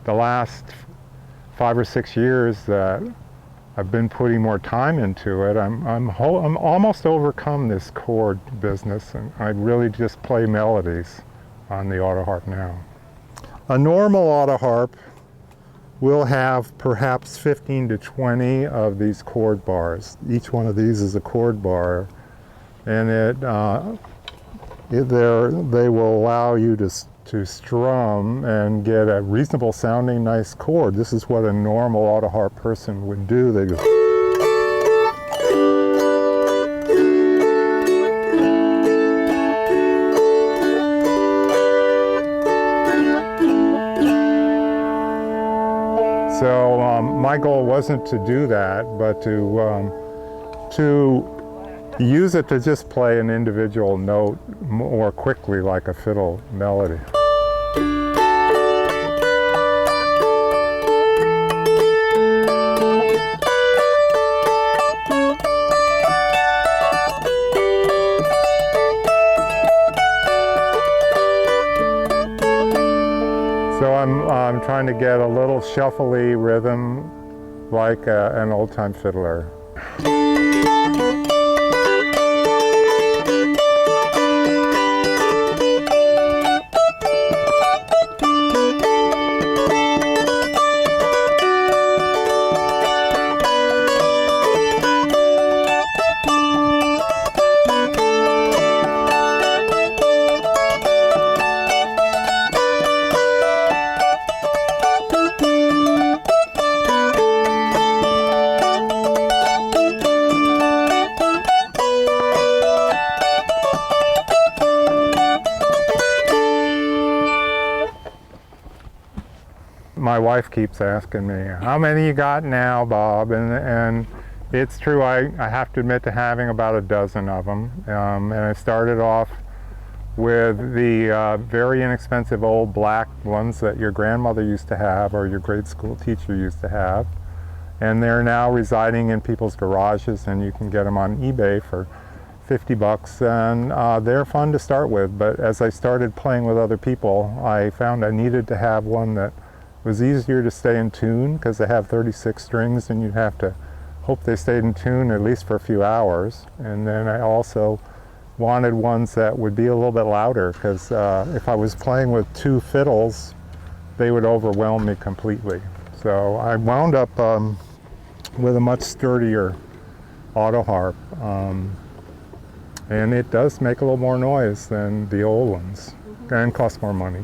the last 5 or 6 years that I've been putting more time into it, I'm almost overcome this chord business, and I really just play melodies on the autoharp now. A normal autoharp will have perhaps 15 to 20 of these chord bars. Each one of these is a chord bar, and they will allow you to strum and get a reasonable sounding nice chord. This is what a normal autoharp person would do. They go. So my goal wasn't to do that, but to use it to just play an individual note more quickly, like a fiddle melody. So I'm trying to get a little shuffly rhythm like an old-time fiddler. My wife keeps asking me, how many you got now, Bob? And it's true, I have to admit to having about a dozen of them. And I started off with the very inexpensive old black ones that your grandmother used to have or your grade school teacher used to have. And they're now residing in people's garages, and you can get them on eBay for 50 bucks, and they're fun to start with. But as I started playing with other people, I found I needed to have one that was easier to stay in tune, because they have 36 strings and you'd have to hope they stayed in tune at least for a few hours. And then I also wanted ones that would be a little bit louder, because if I was playing with two fiddles, they would overwhelm me completely. So I wound up with a much sturdier autoharp, and it does make a little more noise than the old ones and costs more money.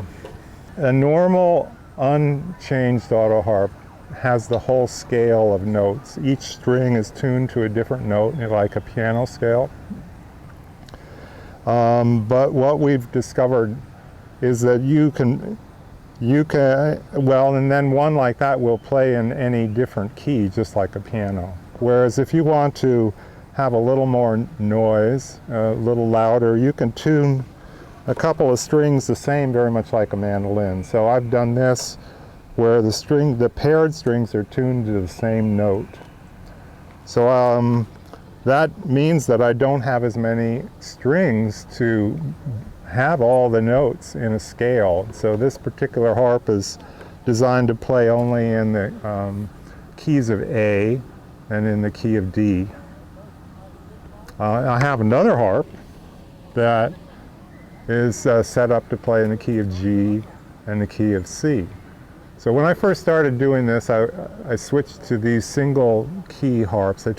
A normal unchanged autoharp has the whole scale of notes. Each string is tuned to a different note, like a piano scale. But what we've discovered is that you can, well, and then one like that will play in any different key, just like a piano. Whereas if you want to have a little more noise, a little louder, you can tune a couple of strings the same, very much like a mandolin. So I've done this where the paired strings are tuned to the same note. So that means that I don't have as many strings to have all the notes in a scale. So this particular harp is designed to play only in the keys of A and in the key of D. I have another harp that is set up to play in the key of G and the key of C. So when I first started doing this, I switched to these single key harps. I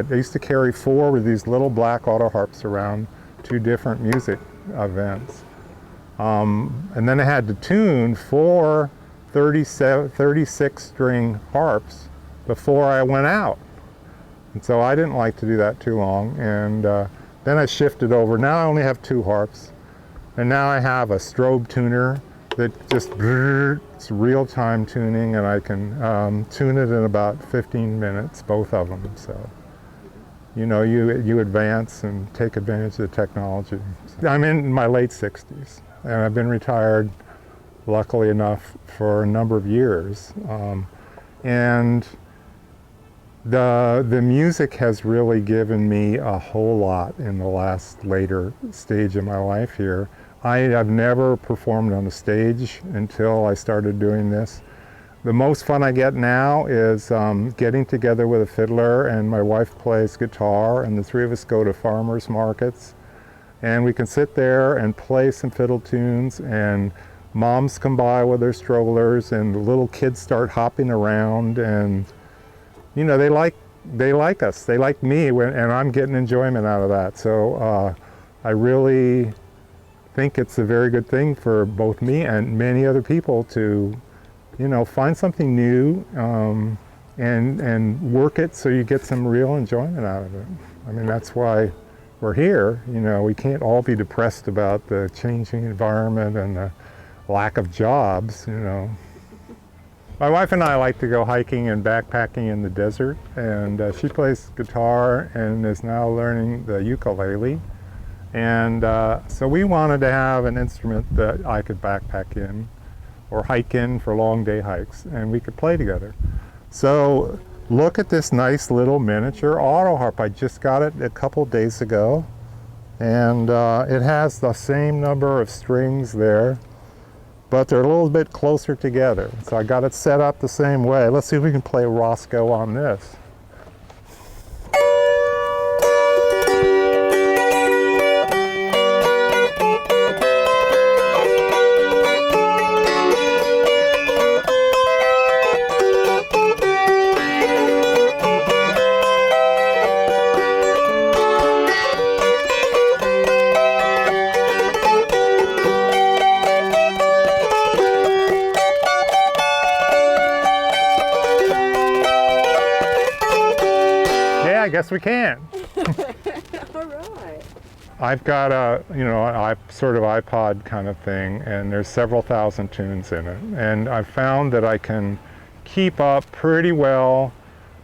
used to carry 4 with these little black autoharps around to different music events. And then I had to tune 4 36 string harps before I went out. And so I didn't like to do that too long. And then I shifted over. Now I only have 2 harps. And now I have a strobe tuner that just, it's real-time tuning, and I can tune it in about 15 minutes, both of them. So, you know, you advance and take advantage of the technology. I'm in my late 60s, and I've been retired, luckily enough, for a number of years. And the music has really given me a whole lot in the later stage of my life here. I have never performed on a stage until I started doing this. The most fun I get now is getting together with a fiddler, and my wife plays guitar, and the three of us go to farmers markets, and we can sit there and play some fiddle tunes, and moms come by with their strollers, and the little kids start hopping around, and you know, they like us, they like me, and I'm getting enjoyment out of that. So I really think it's a very good thing for both me and many other people to, you know, find something new and work it so you get some real enjoyment out of it. I mean, that's why we're here. You know, we can't all be depressed about the changing environment and the lack of jobs, you know. My wife and I like to go hiking and backpacking in the desert, and she plays guitar and is now learning the ukulele. And so we wanted to have an instrument that I could backpack in or hike in for long day hikes, and we could play together. So look at this nice little miniature autoharp. I just got it a couple days ago, and it has the same number of strings there, but they're a little bit closer together. So I got it set up the same way. Let's see if we can play Roscoe on this. I guess we can. All right. I've got a, you know, sort of iPod kind of thing, and there's several thousand tunes in it. And I've found that I can keep up pretty well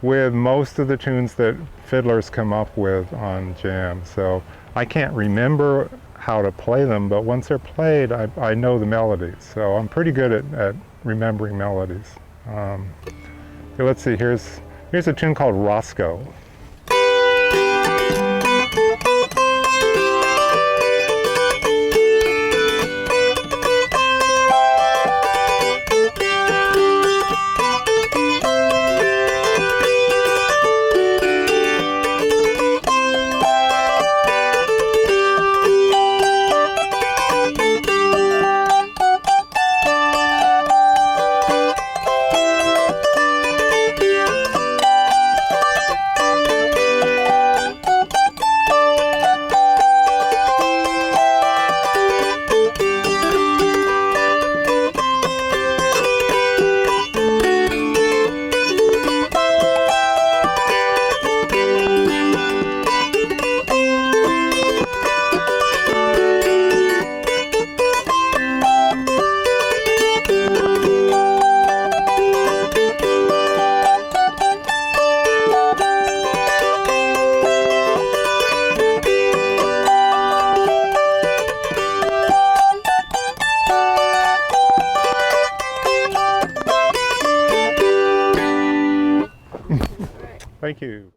with most of the tunes that fiddlers come up with on jam. So I can't remember how to play them, but once they're played, I know the melodies. So I'm pretty good at remembering melodies. Here, let's see, here's a tune called Roscoe. Thank you.